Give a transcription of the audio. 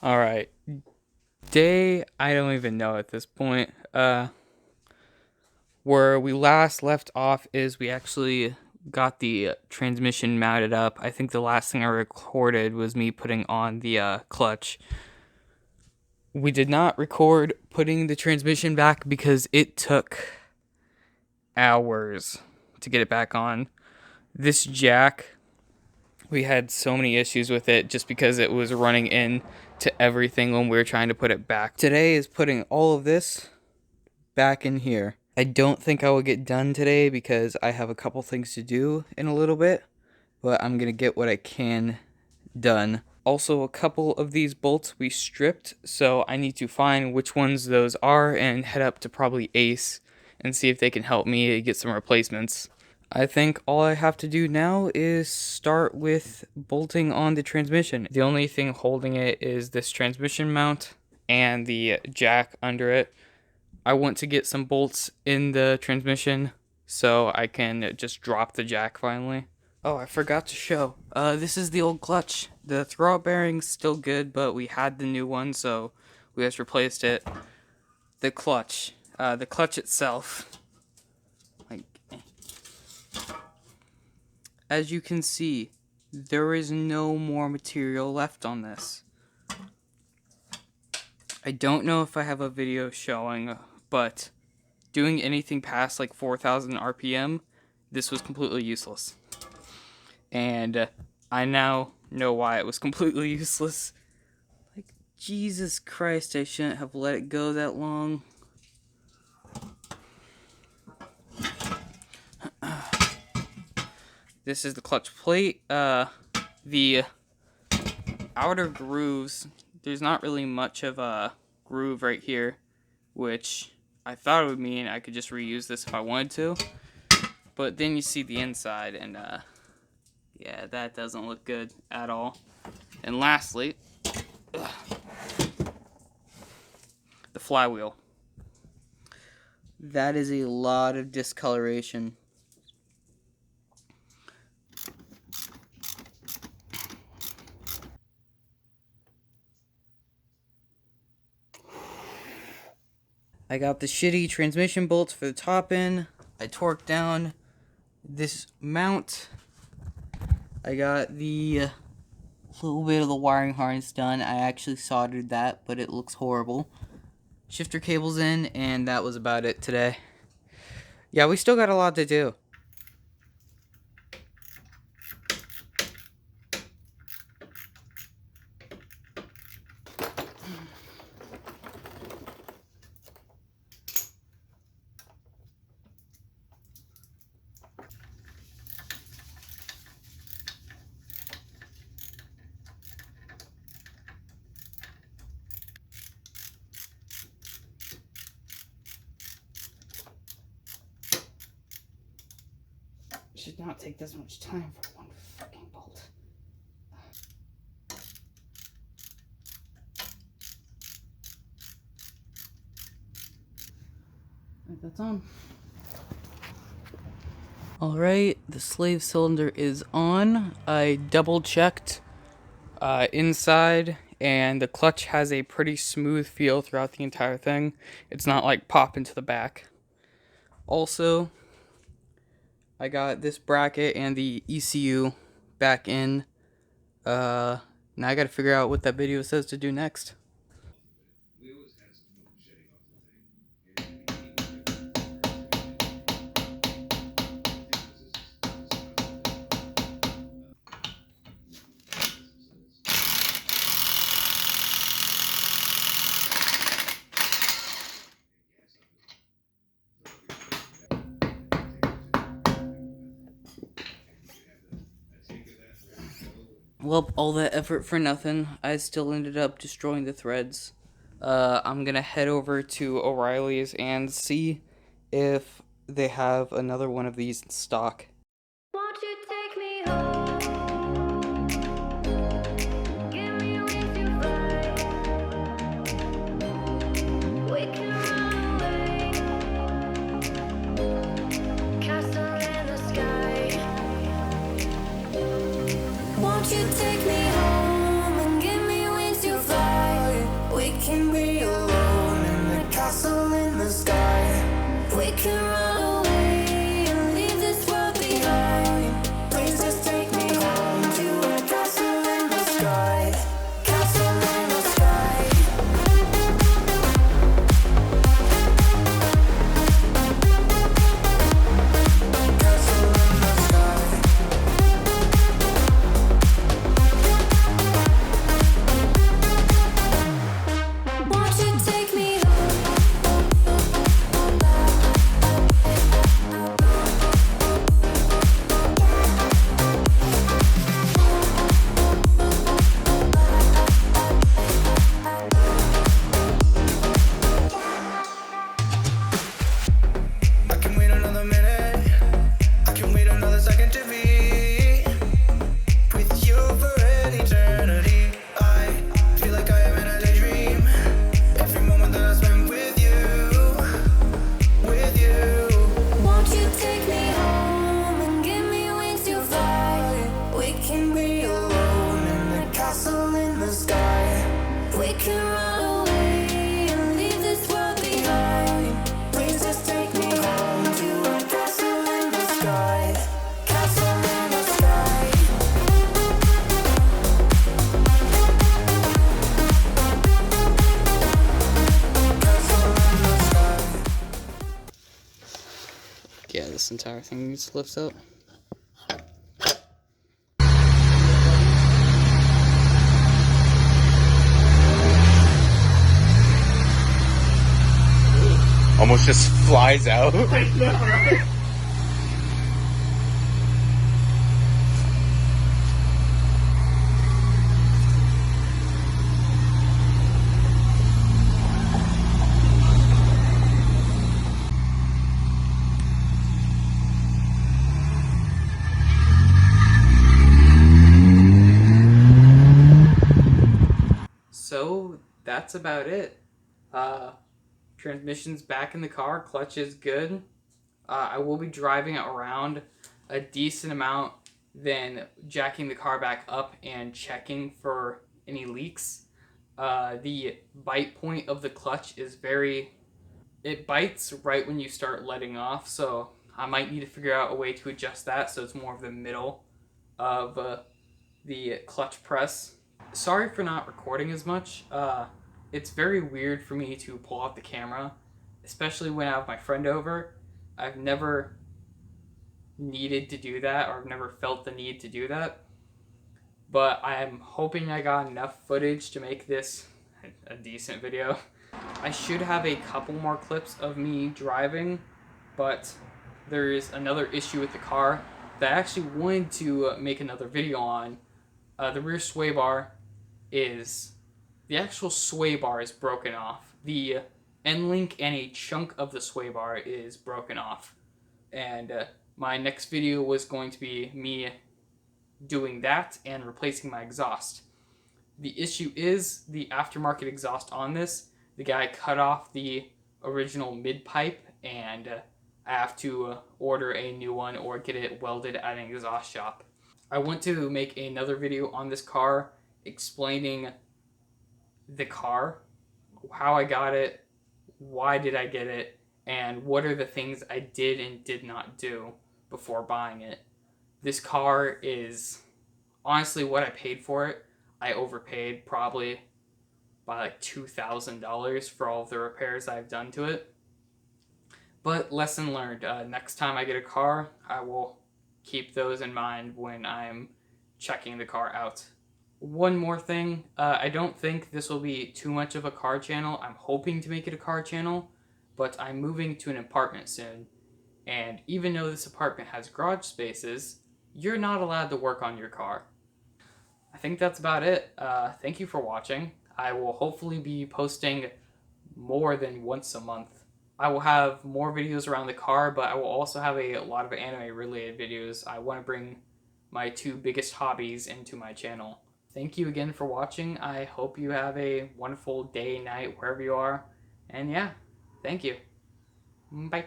All right. Day, I don't even know at this point. Where we last left off is we actually got the transmission mounted up. I think the last thing I recorded was me putting on the clutch. We did not record putting the transmission back because it took hours to get it back on. This jack, we had so many issues with it just because it was running in to everything when we were trying to put it back. Today is putting all of this back in here. I don't think I will get done today because I have a couple things to do in a little bit, but I'm going to get what I can done. Also, a couple of these bolts we stripped, so I need to find which ones those are and head up to probably Ace and see if they can help me get some replacements. I think all I have to do now is start with bolting on the transmission. The only thing holding it is this transmission mount and the jack under it. I want to get some bolts in the transmission so I can just drop the jack finally. Oh, I forgot to show. This is the old clutch. The throwout bearing's still good, but we had the new one, so we just replaced it. The clutch itself. As you can see, there is no more material left on this. I don't know if I have a video showing, but doing anything past like 4,000 RPM, this was completely useless. And I now know why it was completely useless. Like, Jesus Christ, I shouldn't have let it go that long. This is the clutch plate. The outer grooves, there's not really much of a groove right here, which I thought it would mean I could just reuse this if I wanted to. But then you see the inside, and yeah, that doesn't look good at all. And lastly, the flywheel. That is a lot of discoloration. I got the shitty transmission bolts for the top end. I torqued down this mount. I got the little bit of the wiring harness done. I actually soldered that, but it looks horrible. Shifter cables in, and that was about it today. Yeah, we still got a lot to do. Should not take this much time for one fucking bolt. I think that's on. Alright, the slave cylinder is on. I double checked inside, and the clutch has a pretty smooth feel throughout the entire thing. It's not like pop into the back. Also, I got this bracket and the ECU back in. Now I gotta figure out what that video says to do next. Well, all that effort for nothing. I still ended up destroying the threads. I'm gonna head over to O'Reilly's and see if they have another one of these in stock. Won't you take me home? Give me with your flight. We can run away. Castle in the sky. Won't you take me home and give me wings to fly? this entire thing just lifts up. Almost just flies out. I know, right? So that's about it. Transmission's back in the car, clutch is good. I will be driving it around a decent amount, then jacking the car back up and checking for any leaks. The bite point of the clutch is it bites right when you start letting off, so I might need to figure out a way to adjust that so it's more of the middle of the clutch press. Sorry for not recording as much. It's very weird for me to pull out the camera, especially when I have my friend over. I've never needed to do that, or I've never felt the need to do that. But I'm hoping I got enough footage to make this a decent video. I should have a couple more clips of me driving, but there is another issue with the car that I actually wanted to make another video on. The rear sway bar the actual sway bar is broken off. The end link and a chunk of the sway bar is broken off. And my next video was going to be me doing that and replacing my exhaust. The issue is the aftermarket exhaust on this. The guy cut off the original mid pipe, and I have to order a new one or get it welded at an exhaust shop. I want to make another video on this car explaining the car, how I got it, why did I get it, and what are the things I did and did not do before buying it. This car is honestly what I paid for it. I overpaid probably by like $2,000 for all of the repairs I've done to it. But lesson learned. Next time I get a car, I will keep those in mind when I'm checking the car out. One more thing, I don't think this will be too much of a car channel. I'm hoping to make it a car channel, but I'm moving to an apartment soon. And even though this apartment has garage spaces, you're not allowed to work on your car. I think that's about it. Thank you for watching. I will hopefully be posting more than once a month. I will have more videos around the car, but I will also have a lot of anime related videos. I want to bring my two biggest hobbies into my channel. Thank you again for watching. I hope you have a wonderful day, night, wherever you are. And yeah, thank you. Bye.